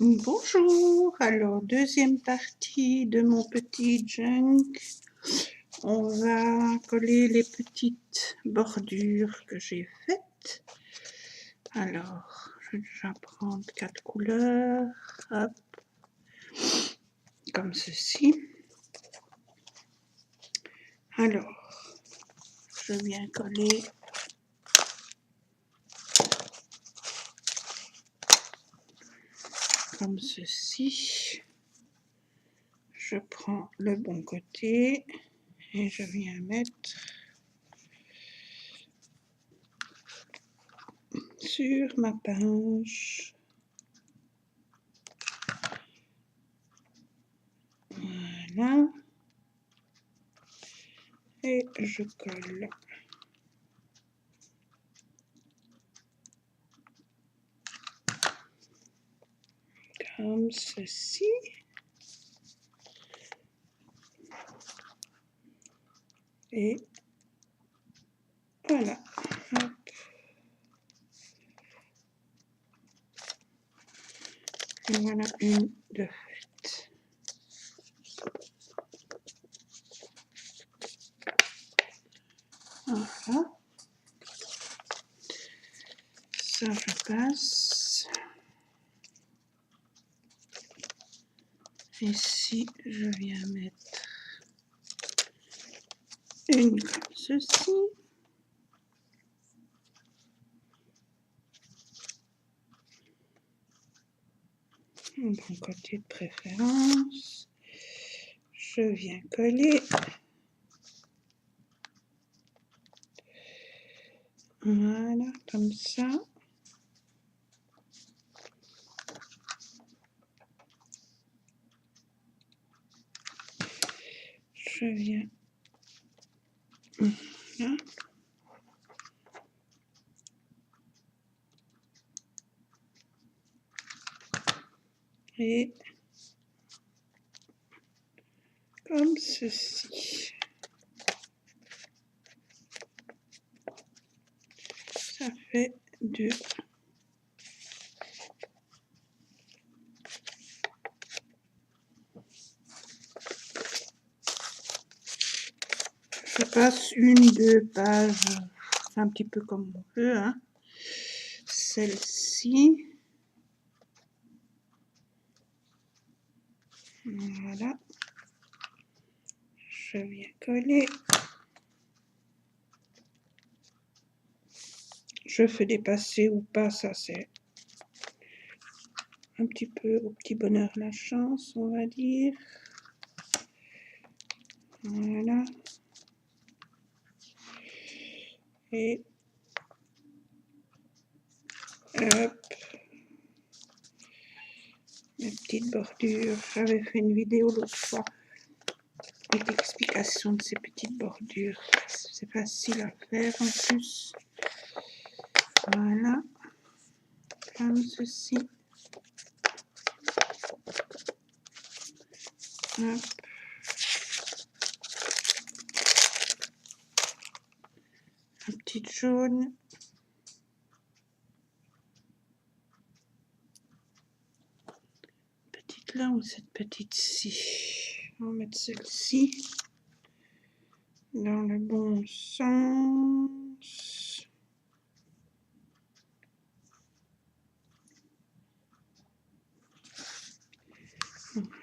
Bonjour, alors deuxième partie de mon petit junk. On va coller les petites bordures que j'ai faites. Alors, je vais déjà prendre 4 couleurs, hop, comme ceci. Alors, je viens coller comme ceci. Je prends le bon côté et je viens mettre sur ma page. Voilà. Et je colle. Comme ceci. Et voilà. Hop. Et voilà une de faite. Voilà. Ça, je passe. Ici, je viens mettre une comme ceci. Un bon côté de préférence. Je viens coller. Voilà, comme ça. Je viens. Voilà. Et comme ceci. Ça fait 2. Je passe 1-2 pages, un petit peu comme on veut, hein. Celle-ci. Voilà. Je viens coller. Je fais dépasser ou pas, ça c'est un petit peu au petit bonheur la chance, on va dire. Voilà. Et hop. Mes petites bordures. J'avais fait une vidéo l'autre fois avec l'explication de ces petites bordures. C'est facile à faire en plus. Voilà. Comme ceci. Hop. La petite jaune. Petite là ou cette petite-ci. On va mettre celle-ci dans le bon sens.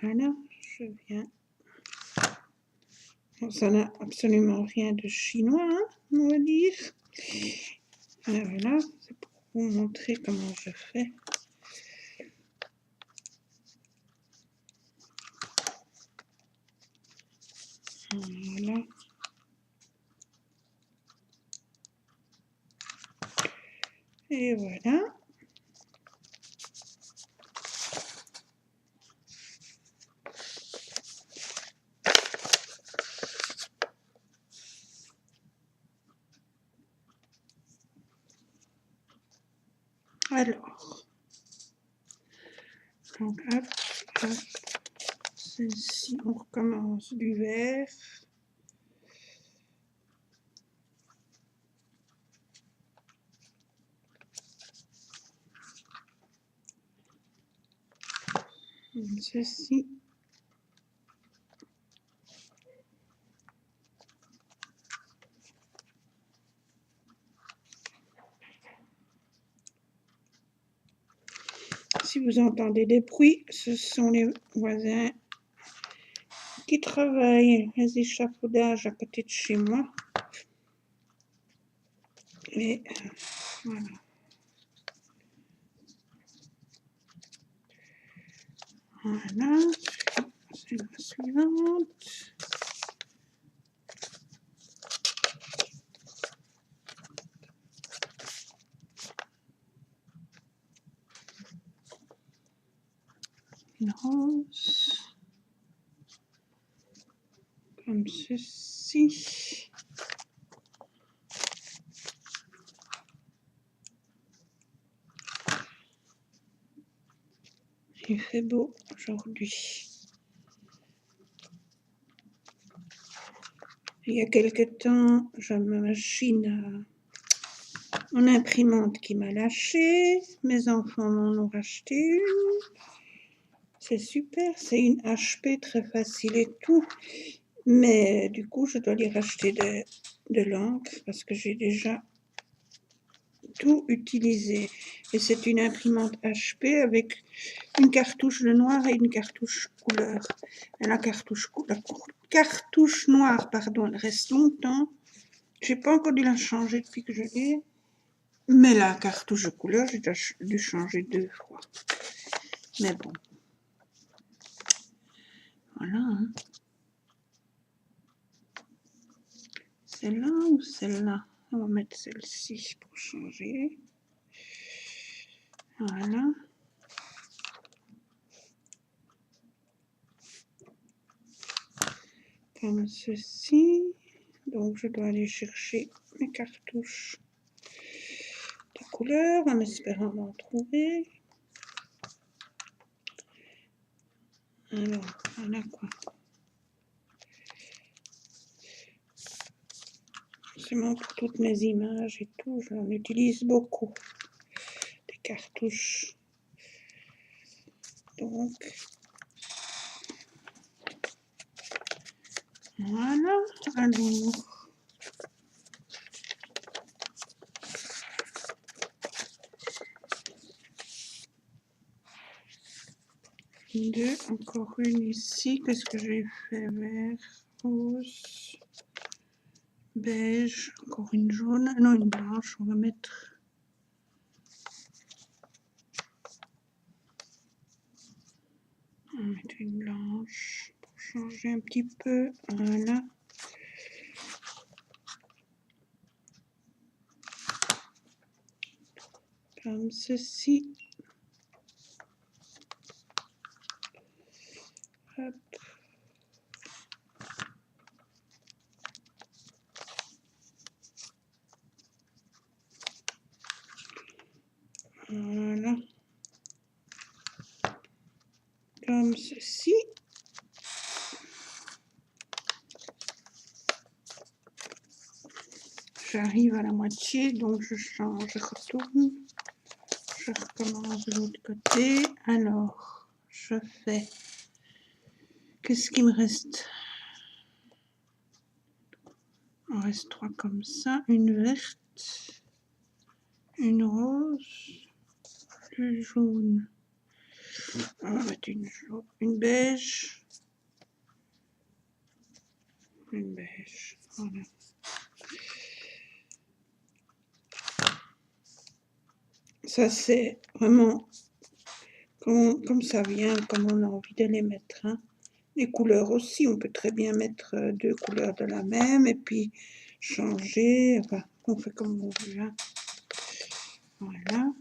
Voilà, je viens. Bon, ça n'a absolument rien de chinois, hein, on va dire. Voilà, c'est pour vous montrer comment je fais. Voilà. Et voilà. Alors, donc hop, hop, celle-ci, on recommence du vert. comme ceci. Si vous entendez des bruits, ce sont les voisins qui travaillent les échafaudages à côté de chez moi. Et voilà. Voilà, c'est la suivante. Une rose. Comme ceci. Il fait beau aujourd'hui. Il y a quelque temps, j'ai ma machine, mon imprimante qui m'a lâché. Mes enfants m'en ont racheté une. C'est super, c'est une HP très facile et tout. Mais du coup, je dois lui racheter de l'encre parce que j'ai déjà tout utilisé. Et c'est une imprimante HP avec une cartouche de noir et une cartouche couleur. Et la cartouche noire, pardon, elle reste longtemps. J'ai pas encore dû la changer depuis que je l'ai. Mais la cartouche de couleur, j'ai dû changer 2 fois. Mais bon. Voilà. Hein. Celle-là ou celle-là? On va mettre celle-ci pour changer. Voilà. Comme ceci. Donc je dois aller chercher mes cartouches de couleur en espérant en trouver. Alors, voilà quoi. C'est bon pour toutes mes images et tout, j'en utilise beaucoup. Des cartouches. Donc, voilà. Alors, encore une ici. Qu'est-ce que j'ai fait? Vert, rose, beige, encore une jaune. Non, une blanche. On va mettre une blanche pour changer un petit peu. Voilà. Comme ceci. Hop. Voilà. Comme ceci. J'arrive à la moitié, donc je change, je retourne. Je recommence de l'autre côté. Alors, je fais... Qu'est-ce qu'il me reste? Il en reste 3 comme ça. Une verte, une rose, une jaune. On va mettre une jaune, une beige. Une beige, voilà. Ça, c'est vraiment comme ça vient, comme on a envie de les mettre. Hein. Les couleurs aussi, on peut très bien mettre 2 couleurs de la même et puis changer. Enfin, on fait comme on veut. Hein. Voilà.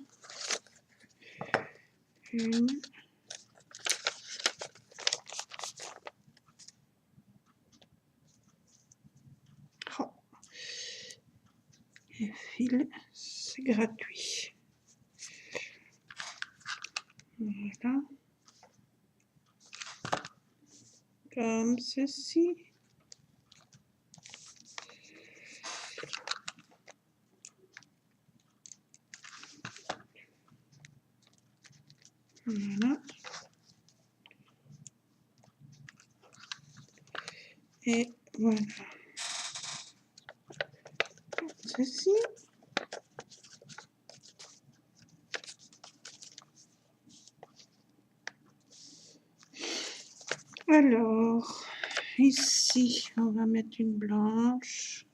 Une. Oh. Et fil, c'est gratuit. Voilà. Comme ceci. Voilà. Et voilà. Ceci. Alors, ici, on va mettre une blanche.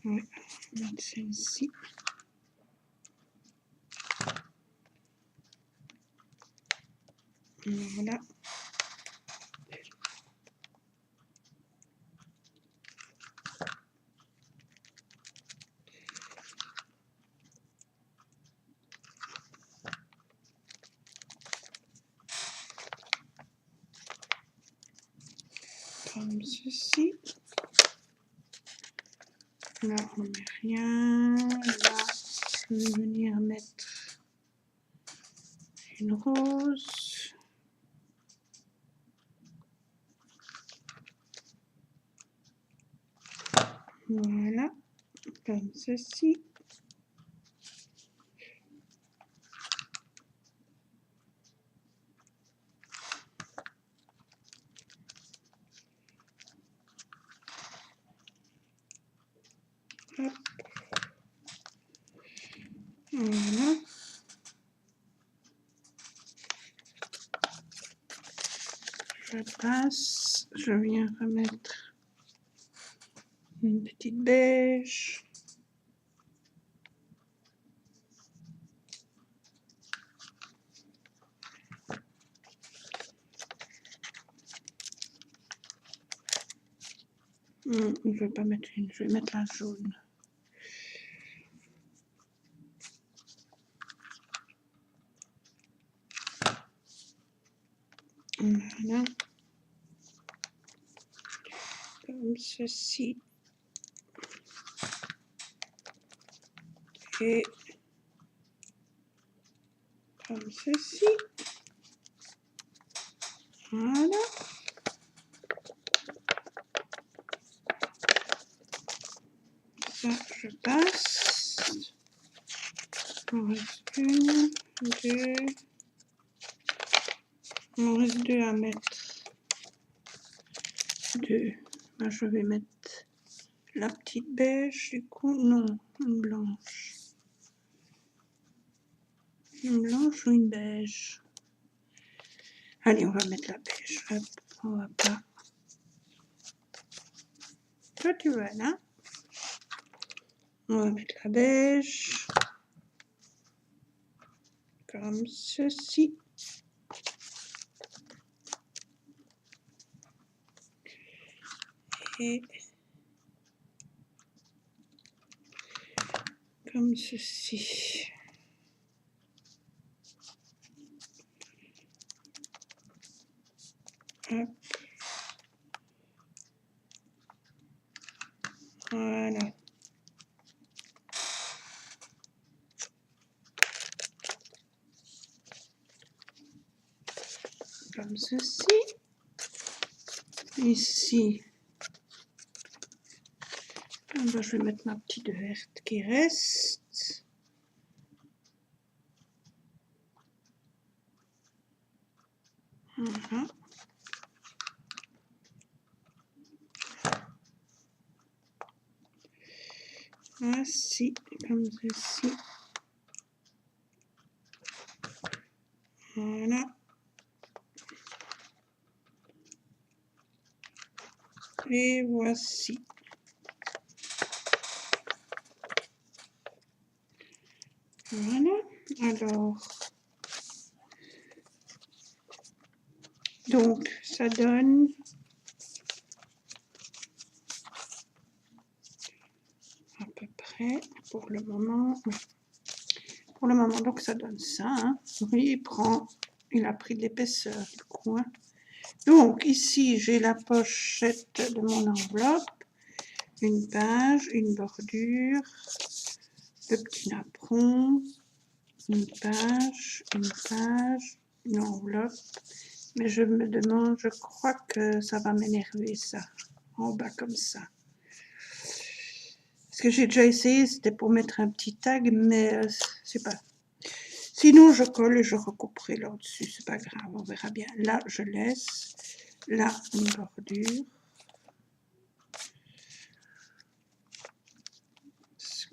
Ouais, on va mettre celle-ci. Voilà. Comme ceci. Là, on met rien. Là, je vais venir mettre une rose. Voilà, comme ceci. Hop. Voilà. Je passe, je viens remettre une petite beige. Je vais pas mettre une, je vais mettre la jaune. Voilà. Comme ceci. Et comme ceci. Voilà. Ça, je passe. Il en reste une, deux. Il en reste deux à mettre. Deux. Là, je vais mettre la petite beige, du coup, non, une blanche. Une blanche ou une beige? Allez, on va mettre la beige. Hop, on va pas. Toi, tu vois là. On va mettre la beige. Comme ceci. Et comme ceci. Hop. Voilà. Comme ceci. Ici. Ah ben, je vais mettre ma petite verte qui reste. Voilà. Ainsi, comme ceci. Voilà. Et voici. Voilà. Alors, donc, ça donne à peu près, pour le moment, donc ça donne ça. Hein. Oui, il a pris de l'épaisseur du coup. Hein. Donc, ici, j'ai la pochette de mon enveloppe, une page, une bordure, le petit napperon, une page, une enveloppe. Mais je me demande, je crois que ça va m'énerver ça, en bas comme ça. Ce que j'ai déjà essayé, c'était pour mettre un petit tag, mais c'est pas. Sinon, je colle et je recouperai là-dessus, c'est pas grave, on verra bien. Là, je laisse. Là, une bordure.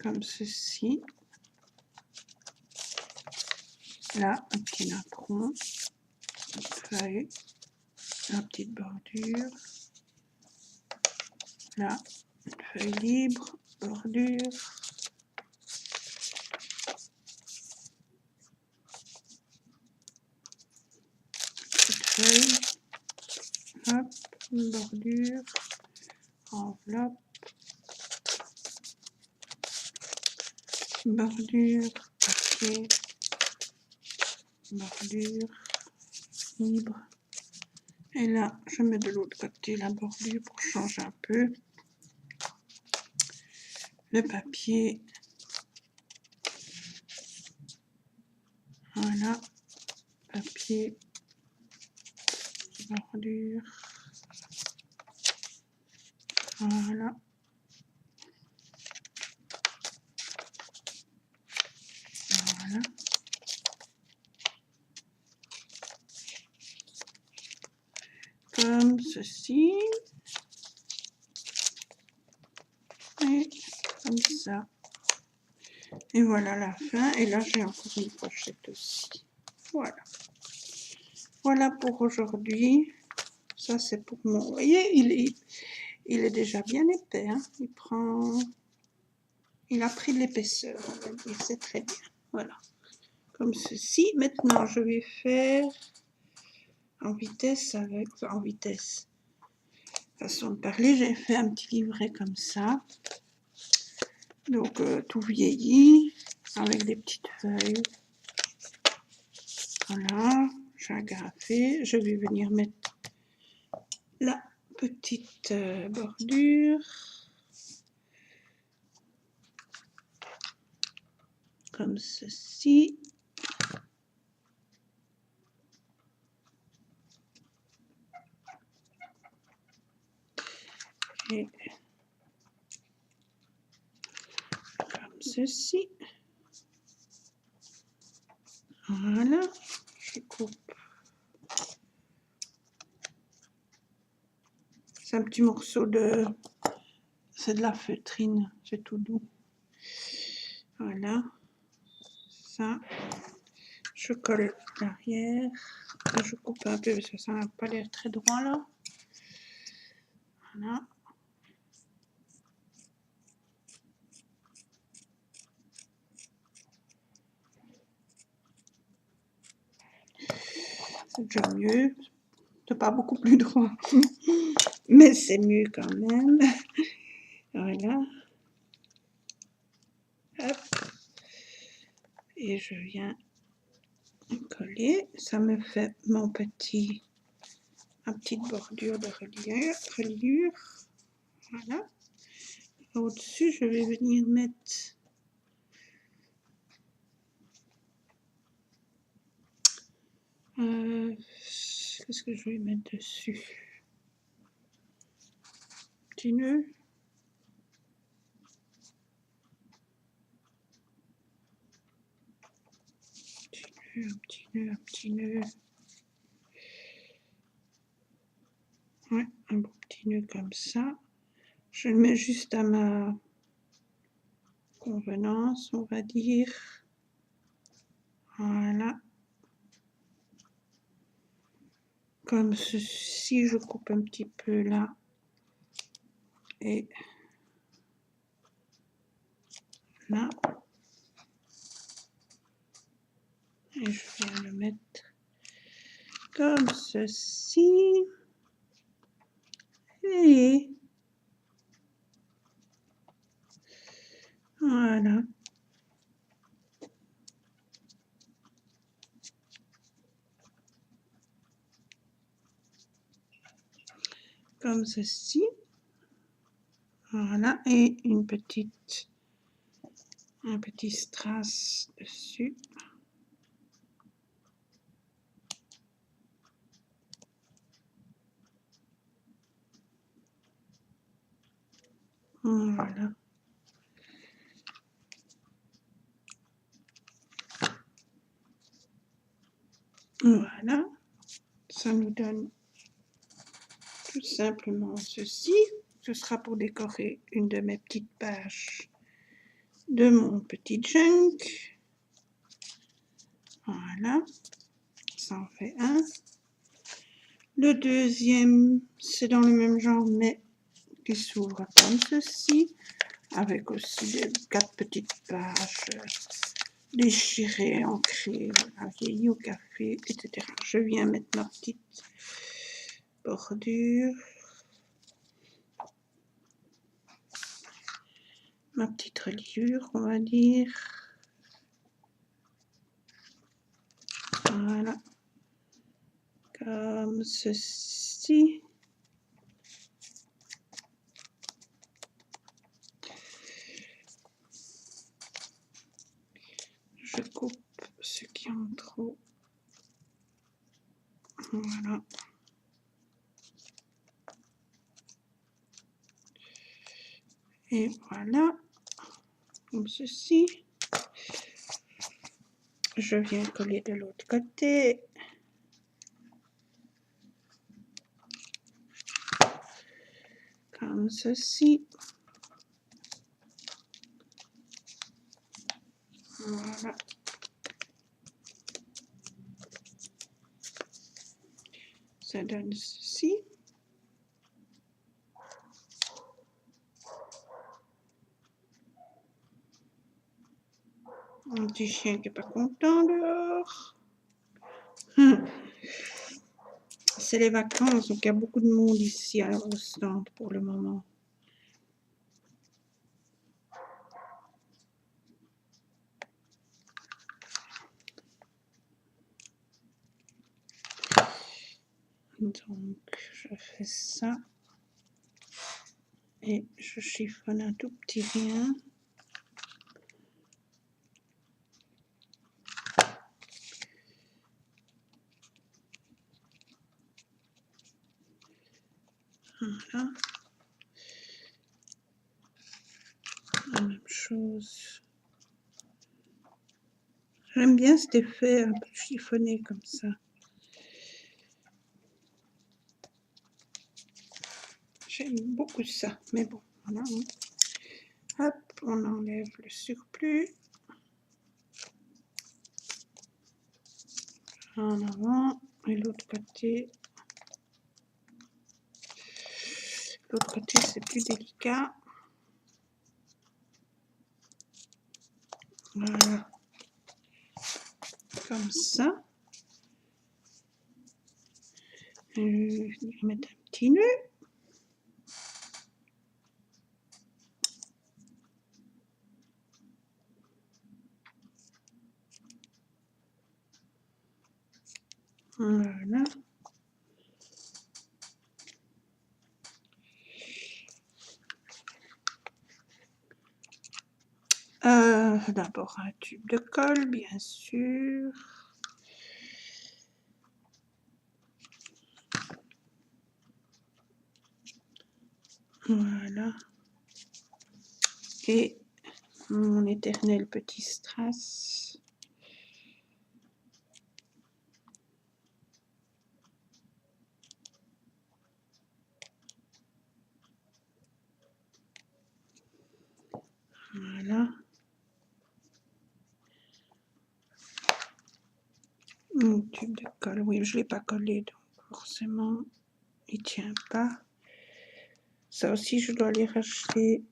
Comme ceci. Là, un petit napperon. Une feuille. La petite bordure. Là, une feuille libre. Bordure. Petite feuille. Hop, une bordure. Enveloppe. Bordure. Papier. Bordure. Libre. Et là, je mets de l'autre côté la bordure pour changer un peu. Le papier. Voilà. Papier. Bordure. Voilà. Voilà. Comme ceci. Et comme ça. Et voilà la fin. Et là, j'ai encore une pochette aussi. Voilà. Voilà pour aujourd'hui. Ça, c'est pour mon... Vous voyez, il est déjà bien épais. Hein. Il a pris de l'épaisseur, on va dire. C'est très bien. Voilà. Comme ceci. Maintenant, je vais faire en vitesse avec... Enfin, en vitesse. Façon de parler, j'ai fait un petit livret comme ça. Donc, tout vieilli. Avec des petites feuilles. Voilà. J'ai agrafé. Je vais venir mettre la petite bordure. Comme ceci. Et comme ceci. Voilà. Je coupe. C'est un petit morceau de... C'est de la feutrine. C'est tout doux. Voilà. Ça. Je colle l'arrière. Je coupe un peu parce que ça n'a pas l'air très droit là. Voilà. C'est déjà mieux. C'est pas beaucoup plus droit. Mais c'est mieux quand même. Voilà. Hop. Et je viens coller. Ça me fait ma petite bordure de reliure. Voilà. Au-dessus, je vais venir mettre qu'est-ce que je vais mettre dessus? Petit nœud. Un petit nœud. Ouais, un beau petit nœud comme ça. Je le mets juste à ma convenance, on va dire. Voilà. Comme ceci, je coupe un petit peu là. Et là. Et je viens le mettre comme ceci. Et voilà. Comme ceci. Voilà. Et un petit strass dessus. Voilà. Voilà, ça nous donne tout simplement ceci. Ce sera pour décorer une de mes petites pages de mon petit junk. Voilà, ça en fait un. Le deuxième, c'est dans le même genre, mais qui s'ouvre comme ceci, avec aussi des 4 petites pages déchirées, ancrées, voilà, vieillies au café, etc. Je viens mettre ma petite bordure, ma petite reliure, on va dire. Voilà, comme ceci. Je coupe ce qui est en trop. Voilà. Et voilà, comme ceci. Je viens coller de l'autre côté. Comme ceci. Voilà. Ça donne ceci. Un petit chien qui n'est pas content dehors. C'est les vacances, donc il y a beaucoup de monde ici au stand pour le moment. Donc, je fais ça. Et je chiffonne un tout petit rien. Voilà. La même chose. J'aime bien cet effet un peu chiffonné comme ça. J'aime beaucoup ça, mais bon, voilà. Hop, on enlève le surplus. En avant et l'autre côté. L'autre côté, c'est plus délicat. Voilà. Comme ça. Je vais mettre un petit nœud. Voilà. D'abord un tube de colle, bien sûr. Voilà. Et mon éternel petit strass. Voilà. Mon tube de colle, oui, je ne l'ai pas collé, donc forcément, il ne tient pas. Ça aussi, je dois aller racheter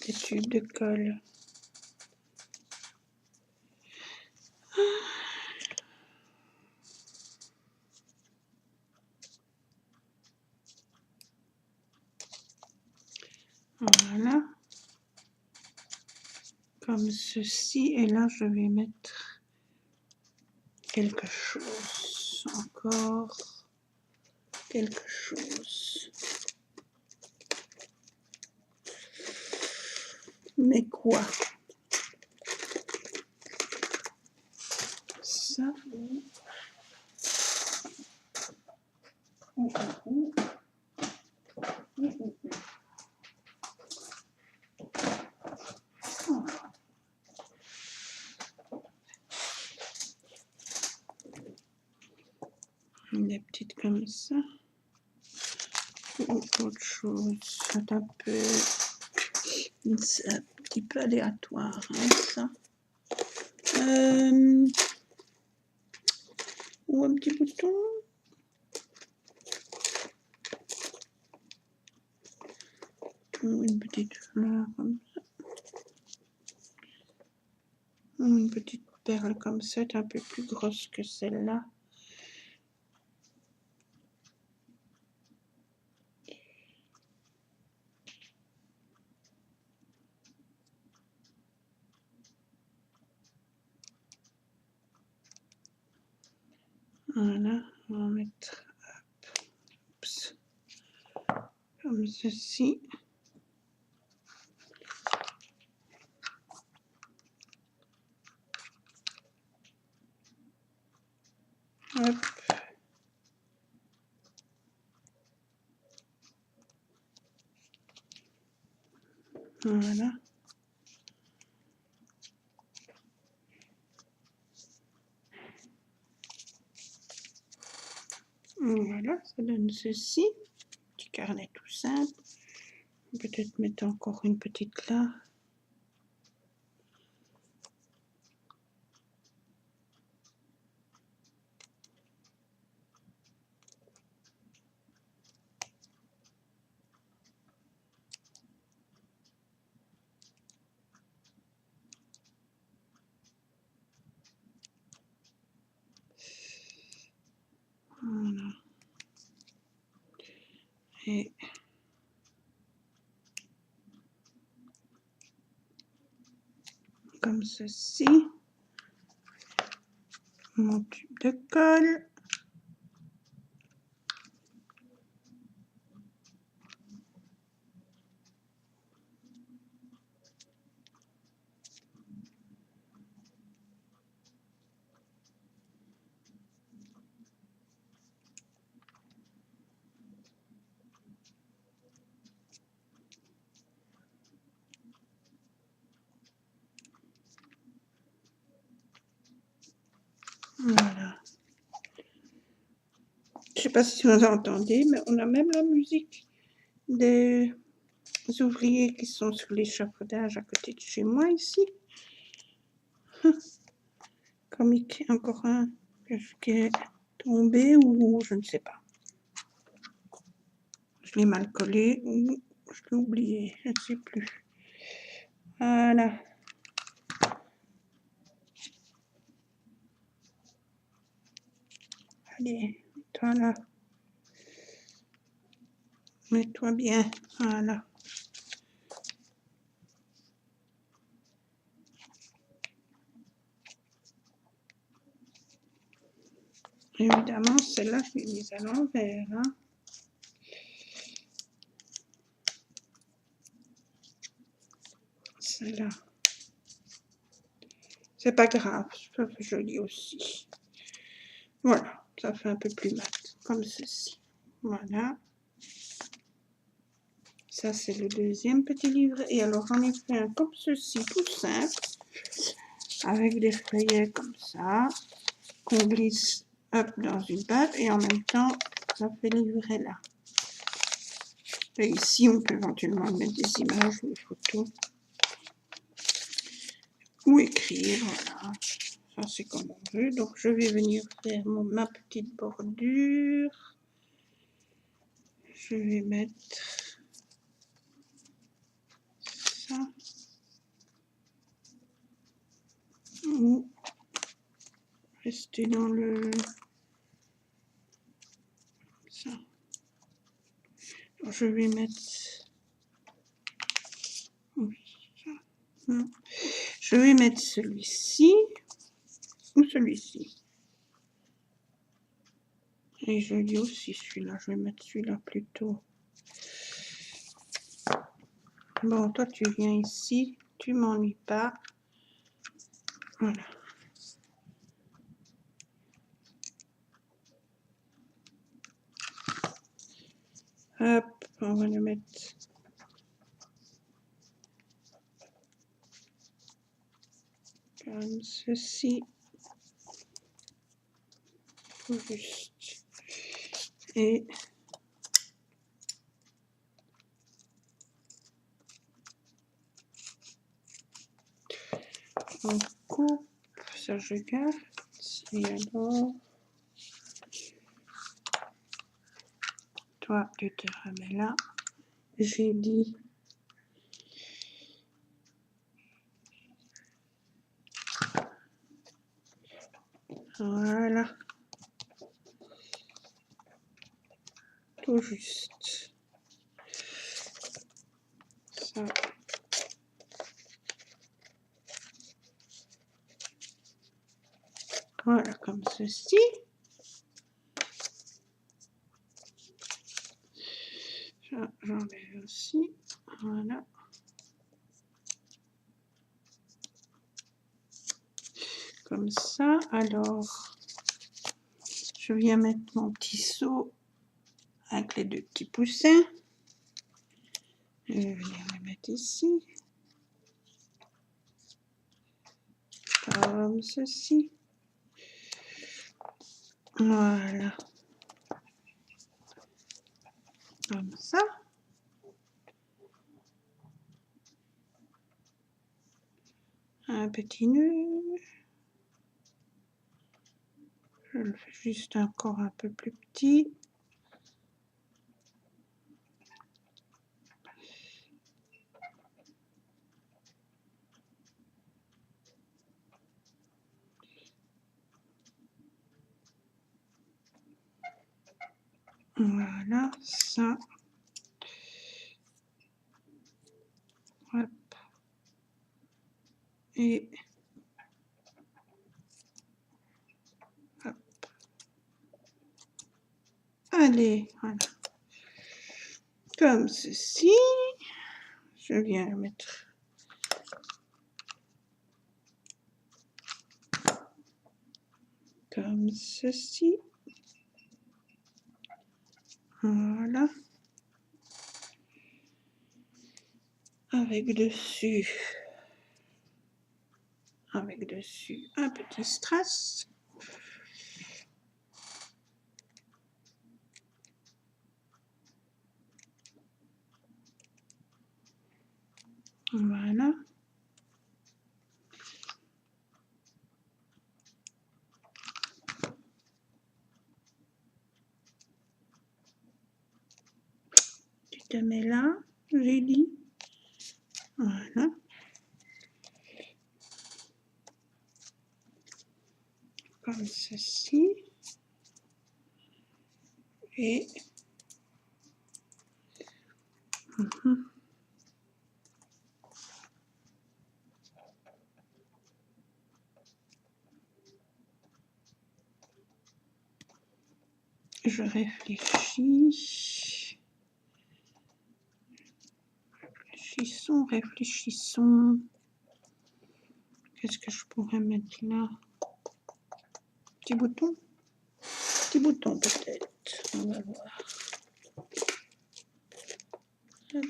des tubes de colle. Voilà. Comme ceci. Et là, je vais mettre quelque chose. Encore quelque chose. Mais quoi? Ça. des petites comme ça. Ou autre chose. C'est un petit peu aléatoire, hein, ça. Ou un petit bouton. Ou une petite fleur comme ça. Ou une petite perle comme ça, un peu plus grosse que celle-là. Voilà, on va mettre oups, comme ceci. Hop. Voilà. Voilà, ça donne ceci. Petit carnet tout simple. Peut-être mettre encore une petite là. Voilà. Et comme ceci. Mon tube de colle. Voilà. Je ne sais pas si vous entendez, mais on a même la musique des ouvriers qui sont sur l'échafaudage à côté de chez moi ici. Comme encore un qui est tombé ou je ne sais pas. Je l'ai mal collé ou je l'ai oublié, je ne sais plus. Voilà. Allez, toi là. Mets-toi bien. Voilà. Évidemment, celle-là, je l'ai mise à l'envers. Hein. Celle-là. C'est pas grave, ça fait joli aussi. Voilà, ça fait un peu plus mat, comme ceci. Voilà. Ça, c'est le deuxième petit livret. Et alors, j'en ai fait un comme ceci, tout simple, avec des feuillets comme ça, qu'on glisse hop, dans une page, et en même temps, ça fait le livret là. Et ici, on peut éventuellement mettre des images ou des photos. Ou écrire, voilà. Ça, c'est comme on veut. Donc, je vais venir faire ma petite bordure. Je vais mettre ça. Ou rester dans le... ça. Je vais mettre... Non. Je vais mettre celui-ci ou celui-ci. Et je dis aussi celui-là. Je vais mettre celui-là plutôt. Bon, toi, tu viens ici. Tu m'ennuies pas. Voilà. Hop, on va le mettre... comme ceci. Juste et on coupe, ça je garde, et alors toi tu te remets là, j'ai dit voilà, tout juste, ça. Voilà, comme ceci. J'enlève aussi, voilà. Comme ça, alors, je viens mettre mon petit seau avec les deux petits poussins. Je vais venir les mettre ici. Comme ceci. Voilà. Comme ça. Un petit nœud. Je le fais juste encore un peu plus petit. Voilà, ça. Hop. Et hop. Allez, voilà. Comme ceci. Je viens mettre comme ceci. Voilà. Avec dessus un petit strass. Voilà. Tu te mets là, j'ai dit. Voilà. Comme ceci. Et je réfléchis. Réfléchissons. Qu'est-ce que je pourrais mettre là? Petit bouton peut-être. On va voir. Hop.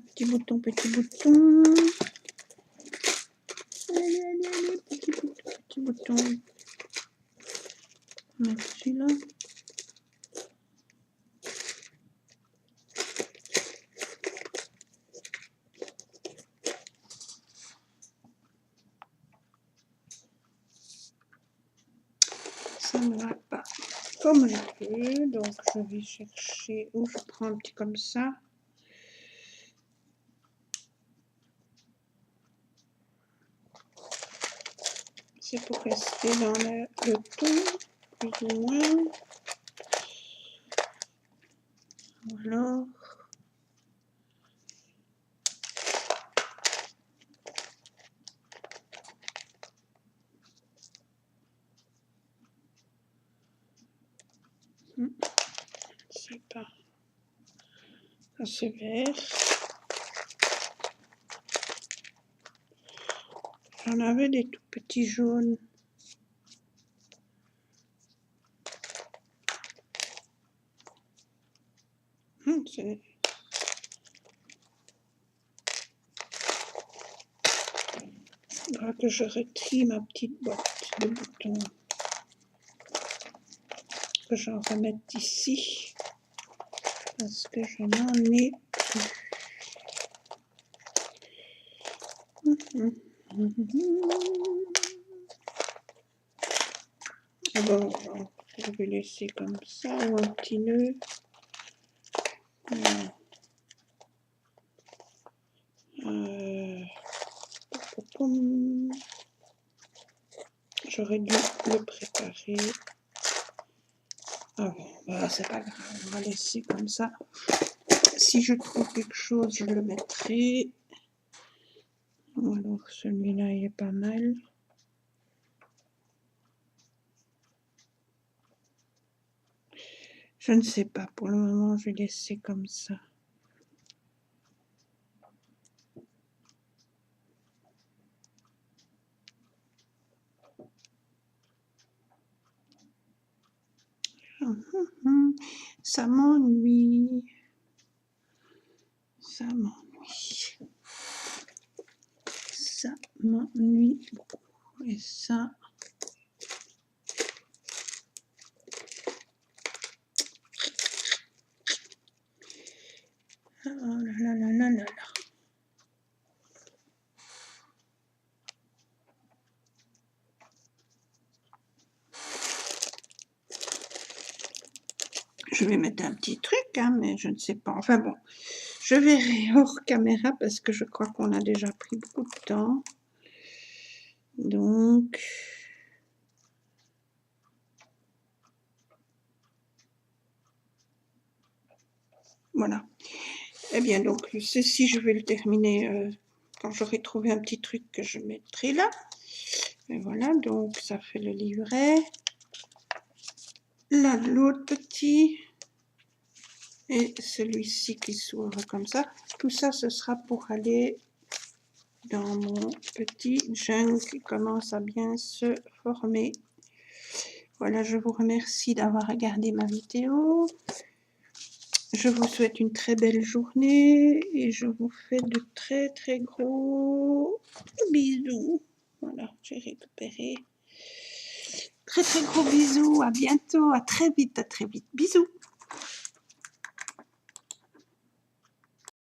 Petit bouton. Allez, petit bouton. Mettre celui-là. Ça ne va pas comme je veux, donc je vais chercher où je prends un petit comme ça. C'est pour rester dans le tout, plus ou moins. Voilà. C'est pas. Ça c'est vert. J'en avais des tout petits jaunes. Il faudra que je retrie ma petite boîte de boutons. Que j'en remette ici. Parce que je n'en ai plus. Bon, je vais laisser comme ça, ou un petit nœud. J'aurais dû le préparer avant. Bah, c'est pas grave, on va laisser comme ça. Si je trouve quelque chose, je le mettrai. Alors, celui-là, il est pas mal. Je ne sais pas, pour le moment, je vais laisser comme ça. Ça m'ennuie. Ça m'ennuie. Ça m'ennuie beaucoup. Et ça... Oh là là là là là là. Je vais mettre un petit truc, hein, mais je ne sais pas. Enfin bon, je verrai hors caméra parce que je crois qu'on a déjà pris beaucoup de temps. Donc... Voilà. Eh bien, donc, ceci, je vais le terminer quand j'aurai trouvé un petit truc que je mettrai là. Et voilà, donc, ça fait le livret. Là, l'autre petit. Et celui-ci qui s'ouvre comme ça. Tout ça, ce sera pour aller dans mon petit junk qui commence à bien se former. Voilà, je vous remercie d'avoir regardé ma vidéo. Je vous souhaite une très belle journée et je vous fais de très très gros bisous. Voilà, j'ai récupéré. Très très gros bisous, à bientôt, à très vite, bisous.